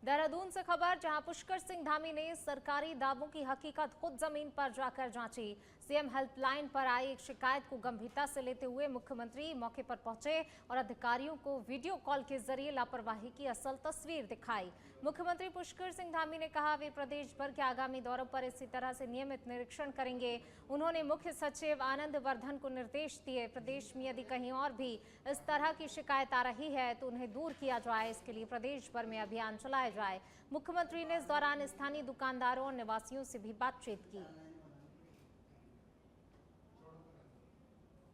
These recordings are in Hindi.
देहरादून से खबर, जहां पुष्कर सिंह धामी ने सरकारी दावों की हकीकत खुद जमीन पर जाकर जांची। सीएम हेल्पलाइन पर आई एक शिकायत को गंभीरता से लेते हुए मुख्यमंत्री मौके पर पहुंचे और अधिकारियों को वीडियो कॉल के जरिए लापरवाही की असल तस्वीर दिखाई। मुख्यमंत्री पुष्कर सिंह धामी ने कहा वे प्रदेश भर के आगामी दौरों पर इसी तरह से नियमित निरीक्षण करेंगे। उन्होंने मुख्य सचिव आनंद वर्धन को निर्देश दिए, प्रदेश में यदि कहीं और भी इस तरह की शिकायत आ रही है तो उन्हें दूर किया जाए, इसके लिए प्रदेश भर में अभियान चलाया जाए। मुख्यमंत्री ने इस दौरान स्थानीय दुकानदारों और निवासियों से भी बातचीत की।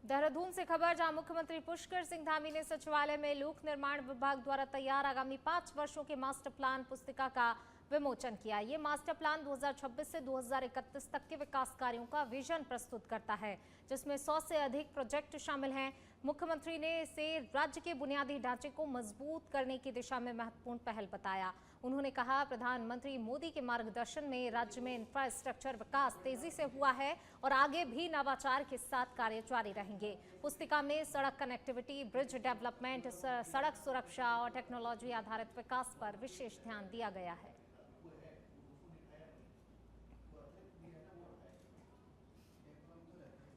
देहरादून से खबर, जहां मुख्यमंत्री पुष्कर सिंह धामी ने सचिवालय में लोक निर्माण विभाग द्वारा तैयार आगामी 5 वर्षों के मास्टर प्लान पुस्तिका का विमोचन किया। ये मास्टर प्लान 2026 से 2031 तक के विकास कार्यों का विजन प्रस्तुत करता है, जिसमें 100 से अधिक प्रोजेक्ट शामिल हैं। मुख्यमंत्री ने इसे राज्य के बुनियादी ढांचे को मजबूत करने की दिशा में महत्वपूर्ण पहल बताया। उन्होंने कहा प्रधानमंत्री मोदी के मार्गदर्शन में राज्य में इंफ्रास्ट्रक्चर विकास तेजी से हुआ है और आगे भी नवाचार के साथ कार्य जारी रहेंगे। पुस्तिका में सड़क कनेक्टिविटी, ब्रिज डेवलपमेंट, सड़क सुरक्षा और टेक्नोलॉजी आधारित विकास पर विशेष ध्यान दिया गया है।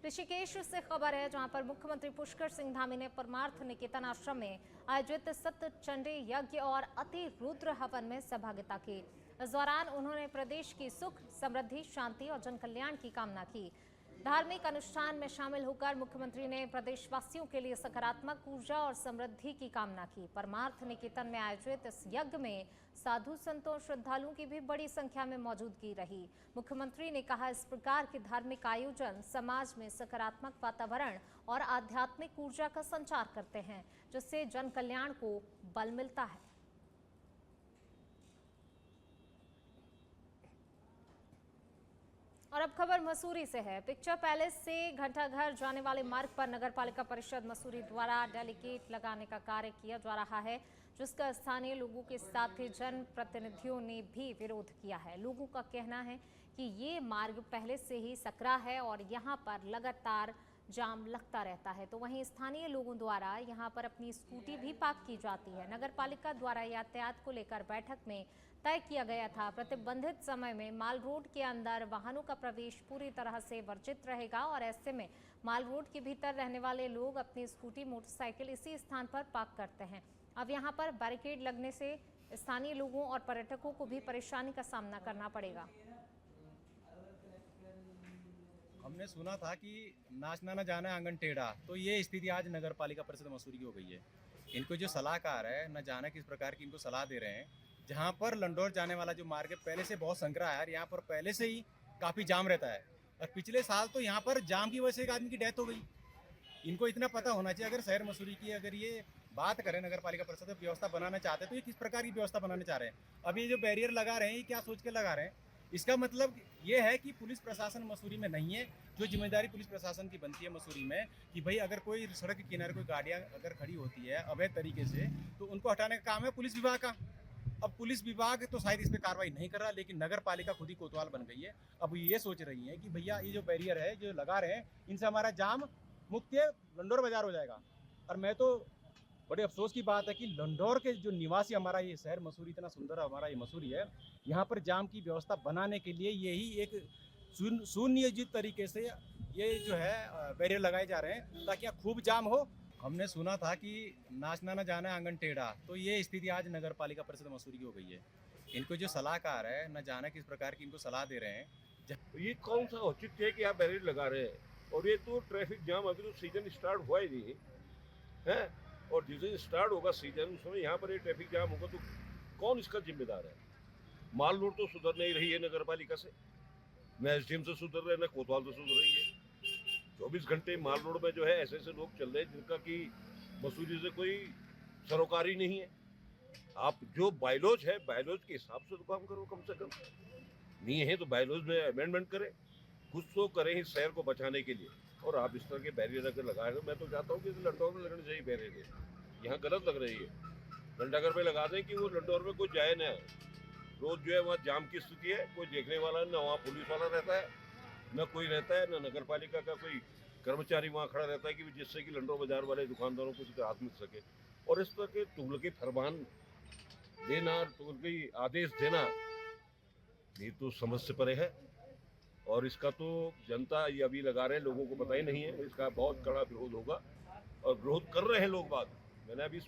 ऋषिकेश से खबर है, जहां पर मुख्यमंत्री पुष्कर सिंह धामी ने परमार्थ निकेतन आश्रम में आयोजित सत्य चंडी यज्ञ और अति रुद्र हवन में सहभागिता की। इस दौरान उन्होंने प्रदेश की सुख, समृद्धि, शांति और जन कल्याण की कामना की। धार्मिक अनुष्ठान में शामिल होकर मुख्यमंत्री ने प्रदेशवासियों के लिए सकारात्मक ऊर्जा और समृद्धि की कामना की। परमार्थ निकेतन में आयोजित इस यज्ञ में साधु संतों और श्रद्धालुओं की भी बड़ी संख्या में मौजूदगी रही। मुख्यमंत्री ने कहा इस प्रकार के धार्मिक आयोजन समाज में सकारात्मक वातावरण और आध्यात्मिक ऊर्जा का संचार करते हैं, जिससे जन कल्याण को बल मिलता है। और अब खबर मसूरी से है। पिक्चर पैलेस से घंटाघर जाने वाले मार्ग पर नगरपालिका परिषद मसूरी द्वारा डेलीगेट लगाने का कार्य किया जा रहा है, जिसका स्थानीय लोगों के साथ ही जन प्रतिनिधियों ने भी विरोध किया है। लोगों का कहना है कि ये मार्ग पहले से ही सकरा है और यहाँ पर लगातार जाम लगता रहता है, तो वहीं स्थानीय लोगों द्वारा यहां पर अपनी स्कूटी भी पार्क की जाती है। नगरपालिका द्वारा यातायात को लेकर बैठक में तय किया गया था, प्रतिबंधित समय में माल रोड के अंदर वाहनों का प्रवेश पूरी तरह से वर्जित रहेगा और ऐसे में माल रोड के भीतर रहने वाले लोग अपनी स्कूटी, मोटरसाइकिल इसी स्थान पर पार्क करते हैं। अब यहाँ पर बैरिकेड लगने से स्थानीय लोगों और पर्यटकों को भी परेशानी का सामना करना पड़ेगा। हमने सुना था कि नाचना न जाना आंगन टेढ़ा, तो ये स्थिति आज नगर पालिका परिषद मसूरी की हो गई है। इनको जो सलाहकार है, न जाने किस प्रकार की इनको सलाह दे रहे हैं। जहाँ पर लंडौर जाने वाला जो मार्ग है पहले से बहुत संकरा है, यहाँ पर पहले से ही काफ़ी जाम रहता है और पिछले साल तो यहाँ पर जाम की वजह से एक आदमी की डेथ हो गई। इनको इतना पता होना चाहिए, अगर शहर मसूरी की अगर ये बात करें नगर पालिका परिषद व्यवस्था बनाना चाहते हैं तो ये किस प्रकार की व्यवस्था बनाना चाह रहे हैं। अभी ये जो बैरियर लगा रहे हैं ये क्या सोच के लगा रहे हैं? इसका मतलब ये है कि पुलिस प्रशासन मसूरी में नहीं है। जो जिम्मेदारी पुलिस प्रशासन की बनती है मसूरी में कि भाई अगर कोई सड़क के किनारे कोई गाड़ियां अगर खड़ी होती है अवैध तरीके से तो उनको हटाने का काम है पुलिस विभाग का। अब पुलिस विभाग तो शायद इस पर कार्रवाई नहीं कर रहा, लेकिन नगर पालिका खुद ही कोतवाल बन गई है। अब ये सोच रही है कि भैया ये जो बैरियर है जो लगा रहे हैं इनसे हमारा जाम मुक्त लंडौर बाजार हो जाएगा। और मैं तो बड़े अफसोस की बात है कि लंडौर के जो निवासी, हमारा ये शहर मसूरी इतना सुंदर हमारा ये मसूरी है, यहाँ पर जाम की व्यवस्था बनाने के लिए यही एक सुनियोजित तरीके से ये जो है बैरियर लगाए जा रहे हैं ताकि खूब जाम हो। हमने सुना था कि नाचना न जाना आंगन टेढ़ा, तो ये स्थिति आज नगर पालिका परिषद मसूरी की हो गई है। इनको जो सलाहकार है, न जाने किस प्रकार की इनको सलाह दे रहे हैं। तो ये कौन सा औचित्य है कि आप बैरियर लगा रहे हैं? और ये तो ट्रैफिक जाम अभी तो सीजन स्टार्ट हुआ ही नहीं है, और जिस दिन स्टार्ट होगा सीजन उस समय यहाँ पर ये ट्रैफिक जाम होगा तो कौन इसका जिम्मेदार है? माल रोड तो सुधर नहीं रही है नगर पालिका से, न एसडीएम से सुधर रहे, न कोतवाल से सुधर रही है। 24 घंटे माल रोड में जो है ऐसे ऐसे लोग चल रहे हैं जिनका कि मसूरी से कोई सरोकारी नहीं है। आप जो बायलॉज है बायलॉज के हिसाब से तो काम करो, कम से कम नहीं है तो बायलॉज में अमेंडमेंट करें, कुछ तो करें इस शहर को बचाने के लिए। और आप इस तरह के बैरियर अगर लगाए तो मैं तो चाहता हूँ कि लंडौर में लगने चाहिए बैरियर, यहाँ गलत लग रही है। घंटाघर पे लगा दें कि वो लंडौर में कोई जाए ना। रोज जो है वहाँ जाम की स्थिति है, कोई देखने वाला न वहाँ पुलिस वाला रहता है, न कोई रहता है, न नगर पालिका का कोई कर्मचारी वहाँ खड़ा रहता है कि जिससे कि लंडौर बाजार वाले दुकानदारों को हाथ मिल सके। और इस तरह के तुगलकी फरमान देना, टोल गई आदेश देना, ये तो समझ से परे है। और इसका तो जनता ये अभी लगा रहे हैं, लोगों को पता ही नहीं है। इसका बहुत कड़ा विरोध होगा और विरोध कर रहे हैं लोग बाग। मैंने अभी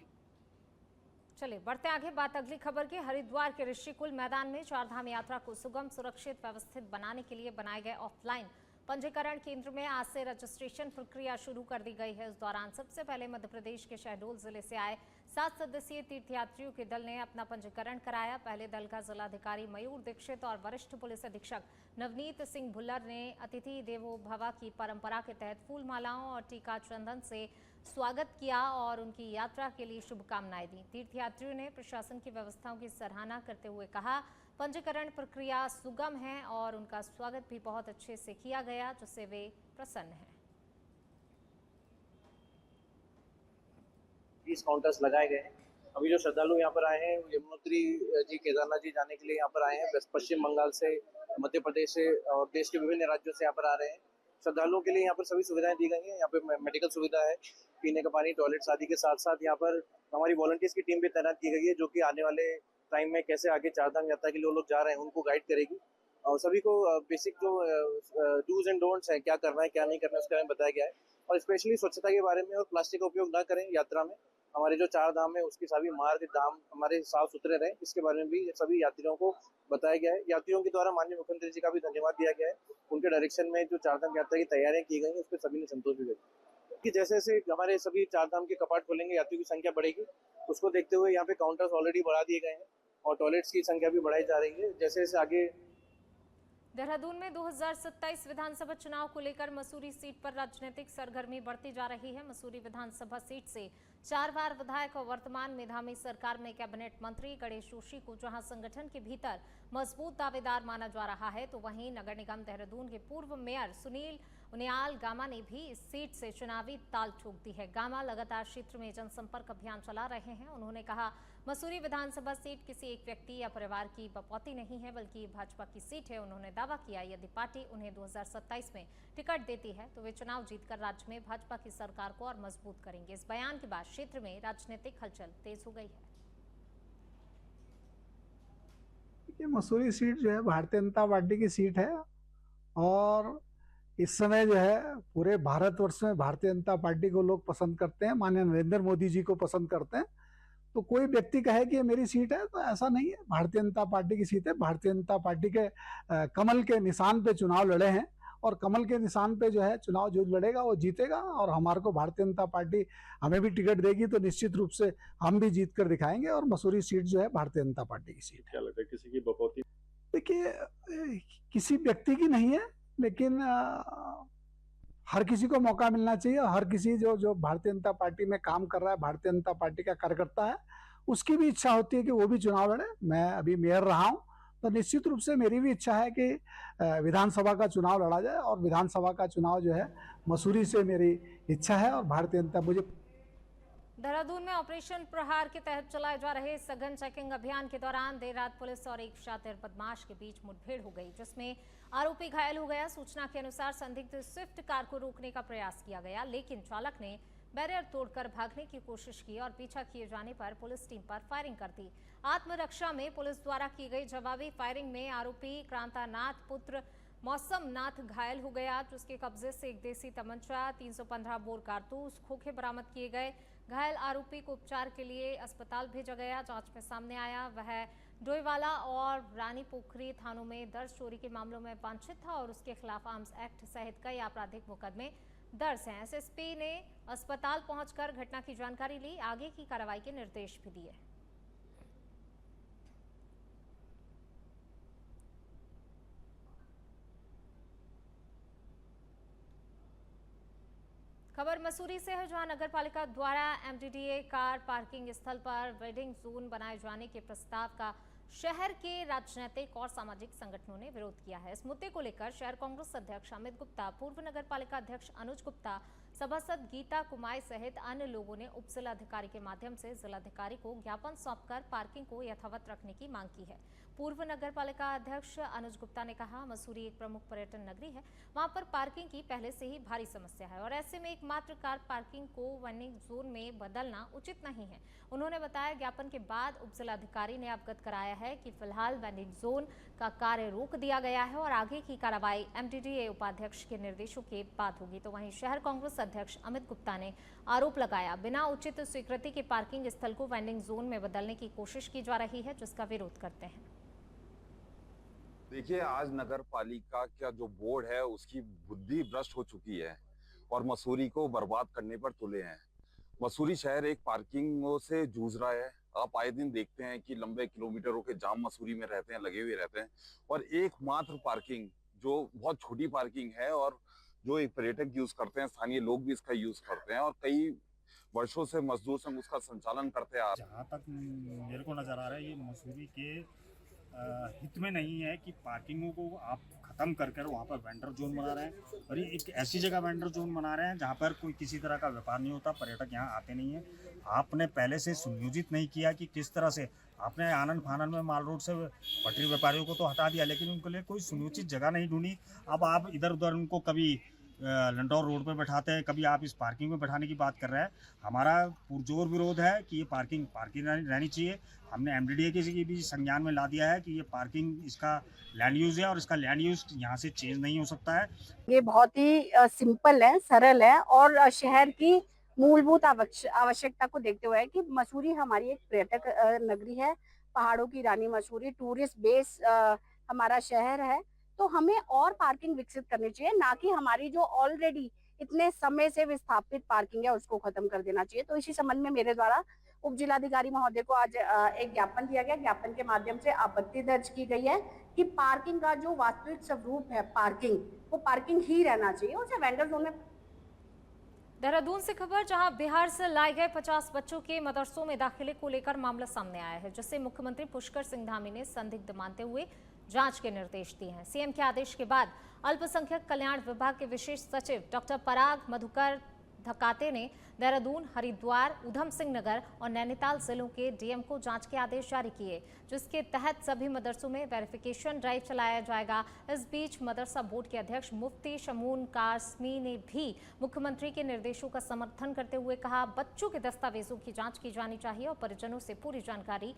चलिए बढ़ते आगे, बात अगली खबर की। हरिद्वार के ऋषिकुल मैदान में चारधाम यात्रा को सुगम, सुरक्षित, व्यवस्थित बनाने के लिए बनाए गए ऑफलाइन पंजीकरण केंद्र में आज से रजिस्ट्रेशन प्रक्रिया शुरू कर दी गई है। इस दौरान सबसे पहले मध्य प्रदेश के शहडोल जिले से आए 7 सदस्यीय तीर्थयात्रियों के दल ने अपना पंजीकरण कराया। पहले दल का जिलाधिकारी मयूर दीक्षित और वरिष्ठ पुलिस अधीक्षक नवनीत सिंह भुल्लर ने अतिथि देवो भव की परंपरा के तहत फूल मालाओं और टीका चंदन से स्वागत किया और उनकी यात्रा के लिए शुभकामनाएं दी। तीर्थयात्रियों ने प्रशासन की व्यवस्थाओं की सराहना करते हुए कहा, पंजीकरण प्रक्रिया सुगम है और उनका स्वागत भी बहुत अच्छे से किया गया, जिससे वे प्रसन्न हैं। 20 काउंटर्स लगाए गए हैं। अभी जो श्रद्धालु यहाँ पर आए हैं, यमुनोत्री जी, केदारनाथ जी जाने के लिए यहाँ पर आए हैं। पश्चिम बंगाल से, मध्य प्रदेश से और देश के विभिन्न राज्यों से यहाँ पर आ रहे हैं। श्रद्धालुओं के लिए यहाँ पर सभी सुविधाएं दी गई हैं। यहाँ पे मेडिकल सुविधा है, पीने का पानी, टॉयलेट्स आदि के साथ साथ यहाँ पर हमारी वॉलंटियर्स की टीम भी तैनात की गई है, जो कि आने वाले टाइम में कैसे आगे चारधाम यात्रा के लिए वो लोग जा रहे हैं उनको गाइड करेगी और सभी को बेसिक जो डूज एंड डोंट्स है, क्या करना है क्या नहीं करना है, उसके बारे में बताया गया है। और स्पेशली स्वच्छता के बारे में और प्लास्टिक का उपयोग ना करें यात्रा में। हमारे जो चार धाम है उसके सभी मार्ग धाम हमारे साफ सुथरे रहे, इसके बारे में भी सभी यात्रियों को बताया गया है। यात्रियों के द्वारा माननीय मुख्यमंत्री जी का भी धन्यवाद दिया गया है। उनके डायरेक्शन में जो चारधाम यात्रा की तैयारियां की गई हैं, उस पर सभी ने संतोष भी व्यक्त कि जैसे जैसे हमारे सभी चारधाम के कपाट खोलेंगे, यात्रियों की संख्या बढ़ेगी। उसको देखते हुए यहाँ पे काउंटर्स ऑलरेडी बढ़ा दिए गए हैं और टॉयलेट्स की संख्या भी बढ़ाई जा रही है। जैसे जैसे आगे देहरादून में 2027 विधानसभा चुनाव को लेकर मसूरी सीट पर राजनीतिक सरगर्मी बढ़ती जा रही है। मसूरी विधानसभा सीट से 4 बार विधायक और वर्तमान में धामी सरकार में कैबिनेट मंत्री गणेश जोशी को जहां संगठन के भीतर मजबूत दावेदार माना जा रहा है, तो वहीं नगर निगम देहरादून के पूर्व मेयर सुनील उनियाल गामा ने भी इस सीट से चुनावी ताल ठोक दी है। गामा लगातार क्षेत्र में जनसंपर्क अभियान चला रहे हैं। उन्होंने कहा, मसूरी विधानसभा सीट किसी एक व्यक्ति या परिवार की बपौती नहीं है, बल्कि भाजपा की सीट है। उन्होंने दावा किया, यदि पार्टी उन्हें 2027 में टिकट देती है तो वे चुनाव जीतकर राज्य में भाजपा की सरकार को और मजबूत करेंगे। इस बयान के बाद क्षेत्र में राजनीतिक हलचल तेज हो गई है। मसूरी सीट जो है भारतीय जनता पार्टी की सीट है और इस समय जो है पूरे भारतवर्ष में भारतीय जनता पार्टी को लोग पसंद करते हैं, माननीय नरेंद्र मोदी जी को पसंद करते हैं। तो कोई व्यक्ति कहे कि ये मेरी सीट है तो ऐसा नहीं है, भारतीय जनता पार्टी की सीट है। भारतीय जनता पार्टी के कमल के निशान पे चुनाव लड़े हैं और कमल के निशान पे जो है चुनाव जो लड़ेगा वो जीतेगा और हमारे को भारतीय जनता पार्टी हमें भी टिकट देगी तो निश्चित रूप से हम भी जीत कर दिखाएंगे और मसूरी सीट जो है भारतीय जनता पार्टी की सीट है। क्या लगता है किसी की बपौती? देखिए, किसी व्यक्ति की नहीं है, लेकिन हर किसी को मौका मिलना चाहिए। हर किसी जो भारतीय जनता पार्टी में काम कर रहा है, भारतीय जनता पार्टी का कार्यकर्ता है, उसकी भी इच्छा होती है कि वो भी चुनाव लड़े। मैं अभी मेयर रहा हूं तो निश्चित रूप से मेरी भी इच्छा है कि विधानसभा का चुनाव लड़ा जाए और विधानसभा का चुनाव जो है मसूरी से मेरी इच्छा है और भारतीय जनता मुझे। देहरादून में ऑपरेशन प्रहार के तहत चलाए जा रहे सघन चेकिंग अभियान के दौरान देर रात पुलिस और एक शातिर बदमाश के बीच मुठभेड़ हो गई, जिसमें आरोपी घायल हो गया। सूचना के अनुसार संदिग्ध स्विफ्ट कार को रोकने का प्रयास किया गया, लेकिन चालक ने बैरियर तोड़कर भागने की कोशिश की और पीछा किए जाने पर पुलिस टीम पर फायरिंग कर दी। आत्मरक्षा में पुलिस द्वारा की गई जवाबी फायरिंग में आरोपी क्रांतानाथ पुत्र मौसम नाथ घायल हो गया, जिसके कब्जे से एक देसी तमंचा, 315 बोर कारतूस, खोखे बरामद किए गए। घायल आरोपी को उपचार के लिए अस्पताल भेजा गया। जांच में सामने आया वह डोईवाला और रानी पोखरी थानों में दर्ज चोरी के मामलों में वांछित था और उसके खिलाफ आर्म्स एक्ट सहित कई आपराधिक मुकदमे दर्ज हैं। एसएसपी ने अस्पताल पहुंचकर घटना की जानकारी ली, आगे की कार्रवाई के निर्देश भी दिए। खबर मसूरी से है, जहां नगर पालिका द्वारा एमडीडीए कार पार्किंग स्थल पर वेडिंग जोन बनाए जाने के प्रस्ताव का शहर के राजनीतिक और सामाजिक संगठनों ने विरोध किया है। इस मुद्दे को लेकर शहर कांग्रेस अध्यक्ष अमित गुप्ता, पूर्व नगर पालिका अध्यक्ष अनुज गुप्ता, सभासद गीता कुमाई सहित अन्य लोगों ने उप जिलाधिकारी के माध्यम से जिलाधिकारी को ज्ञापन सौंपकर पार्किंग को यथावत रखने की मांग की है। पूर्व नगर पालिका अध्यक्ष अनुज गुप्ता ने कहा, मसूरी एक प्रमुख पर्यटन नगरी है, वहां पर पार्किंग की पहले से ही भारी समस्या है और ऐसे में एकमात्र कार पार्किंग को वेंडिंग जोन में बदलना उचित नहीं है। उन्होंने बताया, ज्ञापन के बाद उप जिलाधिकारी ने अवगत कराया है कि फिलहाल वेंडिंग जोन का कार्य रोक दिया गया है और आगे की कार्रवाई एमडीडीए उपाध्यक्ष के निर्देशों के बाद होगी। तो वहीं शहर कांग्रेस अध्यक्ष अमित गुप्ता ने आरोप लगाया, बिना उचित स्वीकृति के पार्किंग स्थल को वेंडिंग जोन में बदलने की कोशिश की जा रही है, जिसका विरोध करते हैं। देखिए, आज नगर पालिका का जो बोर्ड है उसकी बुद्धि भ्रष्ट हो चुकी है और मसूरी को बर्बाद करने पर तुले हैं। मसूरी शहर एक पार्किंगों से जूझ रहा है। आप आए दिन देखते हैं कि लंबे किलोमीटरों के जाम मसूरी में रहते हैं, लगे हुए रहते हैं और एकमात्र पार्किंग जो बहुत छोटी पार्किंग है और जो एक पर्यटक यूज करते हैं, स्थानीय लोग भी इसका यूज करते हैं और कई वर्षों से मजदूर संघ उसका संचालन करते आ रहे हैं। जहाँ तक मेरे को नज़र आ रहा है, ये मसूरी के हित में नहीं है कि पार्किंगों को आप ख़त्म कर वहाँ पर वेंडर जोन बना रहे हैं और ये एक ऐसी जगह वेंडर जोन बना रहे हैं जहाँ पर कोई किसी तरह का व्यापार नहीं होता, पर्यटक यहाँ आते नहीं हैं। आपने पहले से सुनियोजित नहीं किया कि किस तरह से आपने आनंद फानन में माल रोड से पटरी व्यापारियों को तो हटा दिया, लेकिन उनके लिए कोई सुनियोजित जगह नहीं ढूंढी। अब आप इधर उधर उनको कभी लंडौर रोड पर बैठाते हैं, कभी आप इस पार्किंग में बैठाने की बात कर रहे हैं। हमारा पुरजोर विरोध है कि ये पार्किंग रहनी चाहिए। हमने एमडीडीए के भी संज्ञान में ला दिया है कि ये पार्किंग इसका लैंड यूज है और इसका लैंड यूज यहाँ से चेंज नहीं हो सकता है। ये बहुत ही सिंपल है, सरल है और शहर की मूलभूत आवश्यकता को देखते हुए है कि मसूरी हमारी एक पर्यटक नगरी है, पहाड़ों की रानी मसूरी, टूरिस्ट बेस हमारा शहर है। तो हमें और पार्किंग विकसित करनी चाहिए, ना कि हमारी जो ऑलरेडी इतने समय से विस्थापित पार्किंग है उसको खत्म कर देना चाहिए। तो इसी संबंध में मेरे द्वारा उप जिलाधिकारी महोदय को आज एक ज्ञापन दिया गया। ज्ञापन के माध्यम से आपत्ति दर्ज की गई है कि पार्किंग का जो वास्तविक स्वरूप है पार्किंग, वो पार्किंग ही रहना चाहिए, उसे वेंडर जोन में। देहरादून से खबर, जहां बिहार से लाए गए 50 बच्चों के मदरसों में दाखिले को लेकर मामला सामने आया है, जिसे मुख्यमंत्री पुष्कर सिंह धामी ने संदिग्ध मानते हुए जांच के निर्देश दिए हैं। सीएम के आदेश के बाद अल्पसंख्यक कल्याण विभाग के विशेष सचिव डॉक्टर पराग मधुकर धकाते ने देहरादून, हरिद्वार, उधम सिंह नगर और नैनीताल जिलों के डीएम को जांच के आदेश जारी किए, जिसके तहत सभी मदरसों में वेरिफिकेशन ड्राइव चलाया जाएगा। इस बीच मदरसा बोर्ड के अध्यक्ष मुफ्ती शमून कासमी ने भी मुख्यमंत्री के निर्देशों का समर्थन करते हुए कहा, बच्चों के दस्तावेजों की जांच की जानी चाहिए और परिजनों से पूरी जानकारी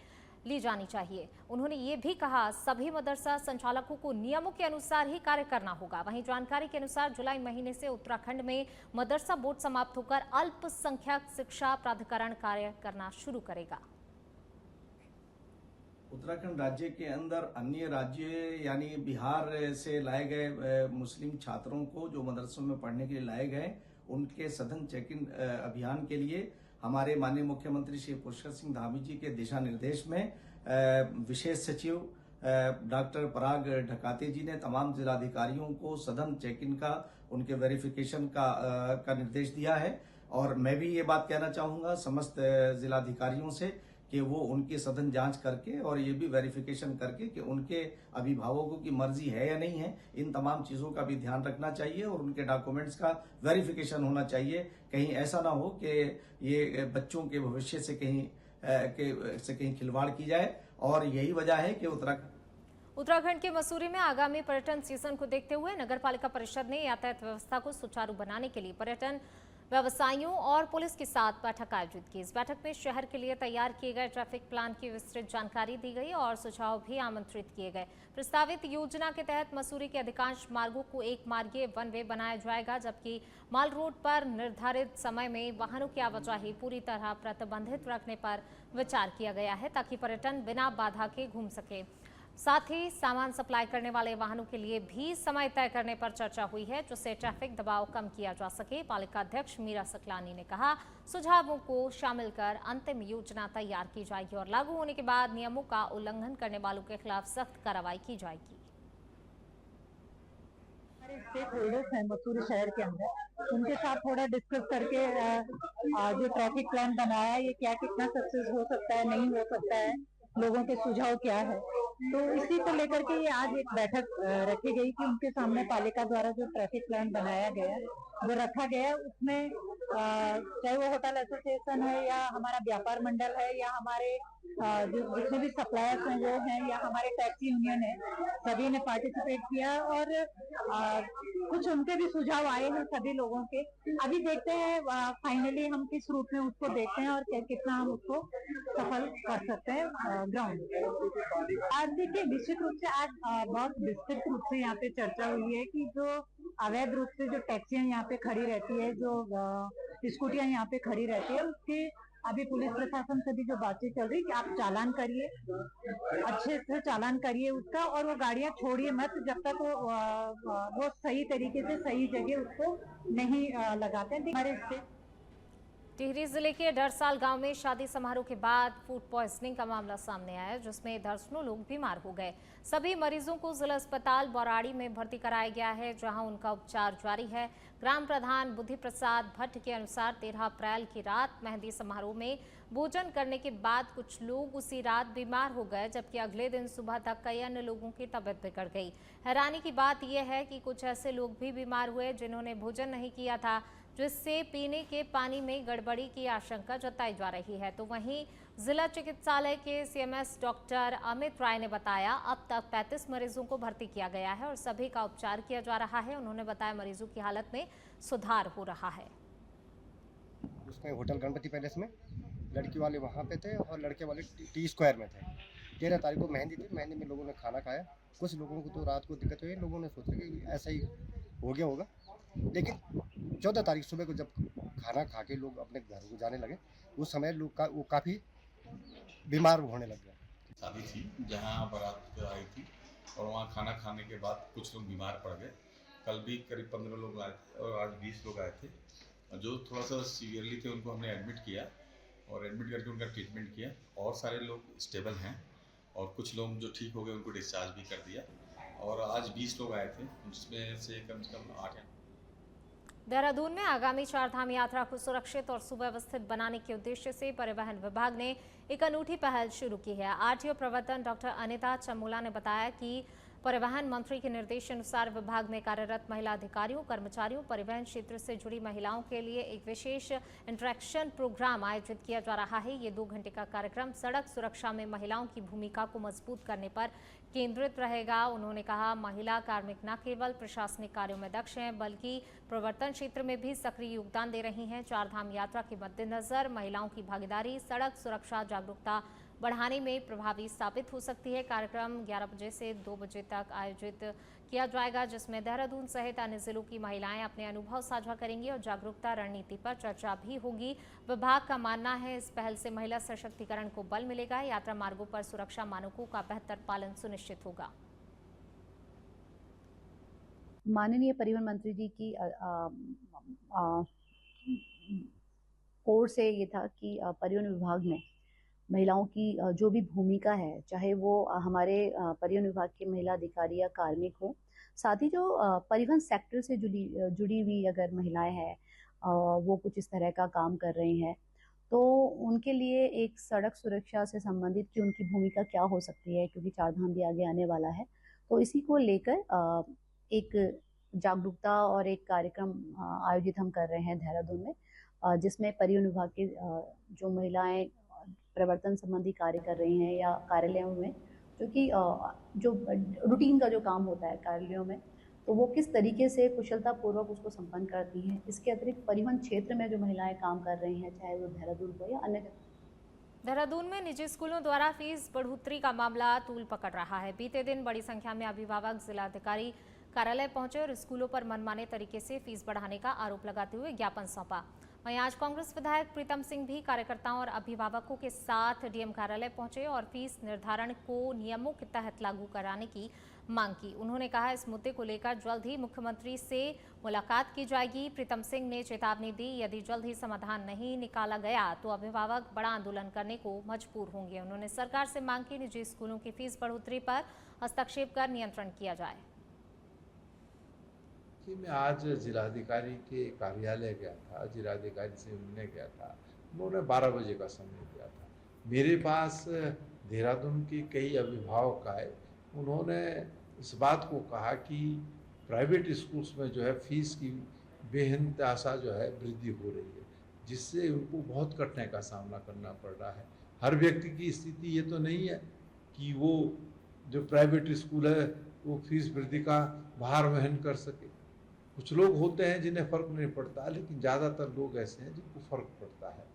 ली जानी चाहिए। उन्होंने ये भी कहा, सभी मदरसा संचालकों को नियमों के अनुसार ही कार्य करना होगा। वहीं जानकारी के अनुसार जुलाई महीने से उत्तराखंड में मदरसा बोर्ड समाप्त होकर अल्पसंख्यक शिक्षा प्राधिकरण कार्य करना शुरू करेगा। उत्तराखंड राज्य के अंदर अन्य राज्य यानी बिहार से लाए गए मुस्लिम छात्रों को जो मदरसों में पढ़ने के लिए लाए गए, उनके सघन चेक इन अभियान के लिए हमारे माननीय मुख्यमंत्री श्री पुष्कर सिंह धामी जी के दिशा निर्देश में विशेष सचिव डॉक्टर पराग ढकाते जी ने तमाम जिलाधिकारियों को सघन चेक इन का, उनके वेरिफिकेशन का निर्देश दिया है। और मैं भी ये बात कहना चाहूँगा समस्त जिलाधिकारियों से कि वो उनकी सघन जांच करके और ये भी वेरिफिकेशन करके कि उनके अभिभावकों की मर्जी है या नहीं है, इन तमाम चीज़ों का भी ध्यान रखना चाहिए और उनके डॉक्यूमेंट्स का वेरिफिकेशन होना चाहिए। कहीं ऐसा ना हो कि ये बच्चों के भविष्य से कहीं खिलवाड़ की जाए। और यही वजह है कि उत्तराखंड के मसूरी में आगामी पर्यटन सीजन को देखते हुए नगर पालिका परिषद ने यातायात व्यवस्था को सुचारू बनाने के लिए पर्यटन व्यवसायियों और पुलिस के साथ बैठक आयोजित की। इस बैठक में शहर के लिए तैयार किए गए ट्रैफिक प्लान की विस्तृत जानकारी दी गई और सुझाव भी आमंत्रित किए गए। प्रस्तावित योजना के तहत मसूरी के अधिकांश मार्गों को एक मार्गीय वन वे बनाया जाएगा, जबकि माल रोड पर निर्धारित समय में वाहनों की आवाजाही पूरी तरह प्रतिबंधित रखने पर विचार किया गया है, ताकि पर्यटन बिना बाधा के घूम सके। साथ ही सामान सप्लाई करने वाले वाहनों के लिए भी समय तय करने पर चर्चा हुई है, जिससे ट्रैफिक दबाव कम किया जा सके। पालिका अध्यक्ष मीरा सकलानी ने कहा, सुझावों को शामिल कर अंतिम योजना तैयार की जाएगी और लागू होने के बाद नियमों का उल्लंघन करने वालों के खिलाफ सख्त कार्रवाई की जाएगी। स्टेक होल्डर्स हैं मसूरी शहर के अंदर, उनके साथ थोड़ा डिस्कस करके जो ट्रैफिक प्लान बनाया है ये क्या कितना सक्सेस हो सकता है, नहीं हो सकता है, लोगों के सुझाव क्या है, तो इसी को लेकर के ये आज एक बैठक रखी गई कि उनके सामने पालिका द्वारा जो ट्रैफिक प्लान बनाया गया वो रखा गया। उसमें चाहे वो होटल एसोसिएशन है या हमारा व्यापार मंडल है या हमारे जितने भी सप्लायर्स हैं वो हैं या हमारे टैक्सी यूनियन है, सभी ने पार्टिसिपेट किया और कुछ उनके भी सुझाव आए हैं सभी लोगों के। अभी देखते हैं फाइनली हम किस रूप में उसको देखते हैं और कितना हम उसको सफल कर सकते हैं ग्राउंड। आज देखिए निश्चित रूप से आज बहुत विस्तृत रूप से यहाँ पे चर्चा हुई है कि जो अवैध रूप से जो टैक्सियां यहाँ पे खड़ी रहती है, जो स्कूटियां यहाँ पे खड़ी रहती है, उसके अभी पुलिस प्रशासन से भी जो बातचीत चल रही है कि आप चालान करिए, अच्छे से चालान करिए उसका, और वो गाड़ियां छोड़िए मत जब तक वो सही तरीके से सही जगह उसको नहीं लगाते हैं। हमारे इससे टिहरी जिले के डरसाल गांव में शादी समारोह के बाद फूड पॉइजनिंग का मामला सामने आया, जिसमें दर्जनों लोग बीमार हो गए। सभी मरीजों को जिला अस्पताल बौराड़ी में भर्ती कराया गया है, जहां उनका उपचार जारी है। ग्राम प्रधान बुद्धि प्रसाद भट्ट के अनुसार 13 अप्रैल की रात मेहंदी समारोह में भोजन करने के बाद कुछ लोग उसी रात बीमार हो गए, जबकि अगले दिन सुबह तक कई अन्य लोगों की तबीयत बिगड़ गई। हैरानी की बात यह है कि कुछ ऐसे लोग भी बीमार हुए जिन्होंने भोजन नहीं किया था, जिससे पीने के पानी में गड़बड़ी की आशंका जताई जा रही है। तो वहीं जिला चिकित्सालय के सीएमएस डॉक्टर अमित राय ने बताया अब तक 35 मरीजों को भर्ती किया गया है और सभी का उपचार किया जा रहा है। उन्होंने बताया मरीजों की हालत में सुधार हो रहा है। उसमें होटल गणपति पैलेस में लड़की वाले वहाँ पे थे और लड़के वाले टी स्क्वायर में थे। 13 तारीख को मेहंदी थी, मेहंदी में लोगों ने खाना खाया। कुछ लोगों को तो रात को दिक्कत हुई, लोगों ने सोचा कि ऐसा ही हो गया होगा, लेकिन 14 तारीख सुबह को जब खाना खा के लोग अपने घर को जाने लगे, उस समय लोग वो काफ़ी बीमार होने लग गए। शादी थी जहाँ बारात आई थी और वहाँ खाना खाने के बाद कुछ लोग बीमार पड़ गए। कल भी करीब 15 लोग आए थे और आज 20 लोग आए थे। जो थोड़ा सा सीवियरली थे उनको हमने एडमिट किया और एडमिट करके उनका ट्रीटमेंट किया। और सारे लोग स्टेबल हैं और कुछ लोग जो ठीक हो गए उनको डिस्चार्ज भी कर दिया। और आज 20 लोग आए थे, जिसमें से कम 8 हैं। देहरादून में आगामी चारधाम यात्रा को सुरक्षित और सुव्यवस्थित बनाने के उद्देश्य से परिवहन विभाग ने एक अनूठी पहल शुरू की है। आरटीओ प्रवर्तन डॉक्टर अनिता चमोला ने बताया कि परिवहन मंत्री के निर्देशानुसार विभाग में कार्यरत महिला अधिकारियों, कर्मचारियों, परिवहन क्षेत्र से जुड़ी महिलाओं के लिए एक विशेष इंटरेक्शन प्रोग्राम आयोजित किया जा रहा है। ये 2 घंटे का कार्यक्रम सड़क सुरक्षा में महिलाओं की भूमिका को मजबूत करने पर केंद्रित रहेगा। उन्होंने कहा, महिला कार्मिक न केवल प्रशासनिक कार्यों में दक्ष हैं, बल्कि प्रवर्तन क्षेत्र में भी सक्रिय योगदान दे रही हैं। चारधाम यात्रा के मद्देनजर महिलाओं की भागीदारी सड़क सुरक्षा जागरूकता बढ़ाने में प्रभावी साबित हो सकती है। कार्यक्रम 11 बजे से 2 बजे तक आयोजित किया जाएगा, जिसमें देहरादून सहित अन्य जिलों की महिलाएं अपने अनुभव साझा करेंगी और जागरूकता रणनीति पर चर्चा भी होगी। विभाग का मानना है इस पहल से महिला सशक्तिकरण को बल मिलेगा। यात्रा मार्गों पर सुरक्षा मानकों का बेहतर पालन सुनिश्चित होगा। माननीय परिवहन मंत्री जी की ओर से ये था कि परिवहन विभाग में महिलाओं की जो भी भूमिका है, चाहे वो हमारे परिवहन विभाग के महिला अधिकारी या कार्मिक हो, साथ ही जो परिवहन सेक्टर से जुड़ी हुई अगर महिलाएं हैं वो कुछ इस तरह का काम कर रही हैं, तो उनके लिए एक सड़क सुरक्षा से संबंधित कि उनकी भूमिका क्या हो सकती है, क्योंकि चारधाम भी आगे आने वाला है। तो इसी को लेकर एक जागरूकता और एक कार्यक्रम आयोजित हम कर रहे हैं देहरादून में, जिसमें परिवहन विभाग के जो महिलाएं प्रवर्तन संबंधी कार्य कर रही हैं या कार्यालयों में, जो कि जो रूटीन का जो काम होता है कार्यालयों में, तो वो किस तरीके से कुशलता पूर्वक उसको संपन्न करती हैं। इसके अतिरिक्त परिवहन क्षेत्र में जो महिलाएं काम कर रही हैं, चाहे वो देहरादून हो या अन्य जगह। देहरादून में निजी स्कूलों द्वारा फीस बढ़ोतरी का मामला तूल पकड़ रहा है। बीते दिन बड़ी संख्या में अभिभावक जिलाधिकारी कार्यालय पहुंचे और स्कूलों पर मनमाने तरीके से फीस बढ़ाने का आरोप लगाते हुए ज्ञापन सौंपा। वहीं आज कांग्रेस विधायक प्रीतम सिंह भी कार्यकर्ताओं और अभिभावकों के साथ डीएम कार्यालय पहुंचे और फीस निर्धारण को नियमों के तहत लागू कराने की मांग की। उन्होंने कहा, इस मुद्दे को लेकर जल्द ही मुख्यमंत्री से मुलाकात की जाएगी। प्रीतम सिंह ने चेतावनी दी, यदि जल्द ही समाधान नहीं निकाला गया तो अभिभावक बड़ा आंदोलन करने को मजबूर होंगे। उन्होंने सरकार से मांग की निजी स्कूलों की फीस बढ़ोतरी पर हस्तक्षेप कर नियंत्रण किया जाए। कि मैं आज जिलाधिकारी के कार्यालय गया था, जिलाधिकारी से मिलने गया था। उन्होंने 12 बजे का समय दिया था। मेरे पास देहरादून के कई अभिभावक आए। उन्होंने इस बात को कहा कि प्राइवेट स्कूल्स में जो है फीस की बेहतहाशा जो है वृद्धि हो रही है, जिससे उनको बहुत कठिनाई का सामना करना पड़ रहा है। हर व्यक्ति की स्थिति ये तो नहीं है कि वो जो प्राइवेट स्कूल है वो फीस वृद्धि का भार वहन कर सके। कुछ लोग होते हैं जिन्हें फर्क नहीं पड़ता, लेकिन ज़्यादातर लोग ऐसे हैं जिनको फर्क पड़ता है।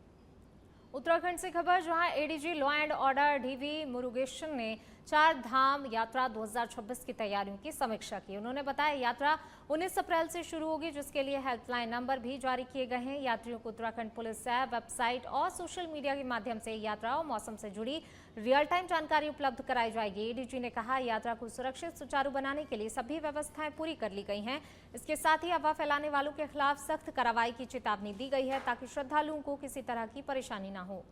उत्तराखंड से खबर, जहां ADG law and order DV Murugesan ने 4 धाम यात्रा 2026 की तैयारियों की समीक्षा की। उन्होंने बताया यात्रा 19 अप्रैल से शुरू होगी, जिसके लिए हेल्पलाइन नंबर भी जारी किए गए हैं। यात्रियों को उत्तराखंड पुलिस ऐप, वेबसाइट और सोशल मीडिया के माध्यम से यात्रा और मौसम से जुड़ी रियल टाइम जानकारी उपलब्ध कराई जाएगी। एडीजी ने कहा यात्रा को सुरक्षित सुचारू बनाने के लिए सभी व्यवस्थाएं पूरी कर ली गई हैं। इसके साथ ही अफवाह फैलाने वालों के खिलाफ सख्त कार्रवाई की चेतावनी दी गई है, ताकि श्रद्धालुओं को किसी तरह की परेशानी न हो।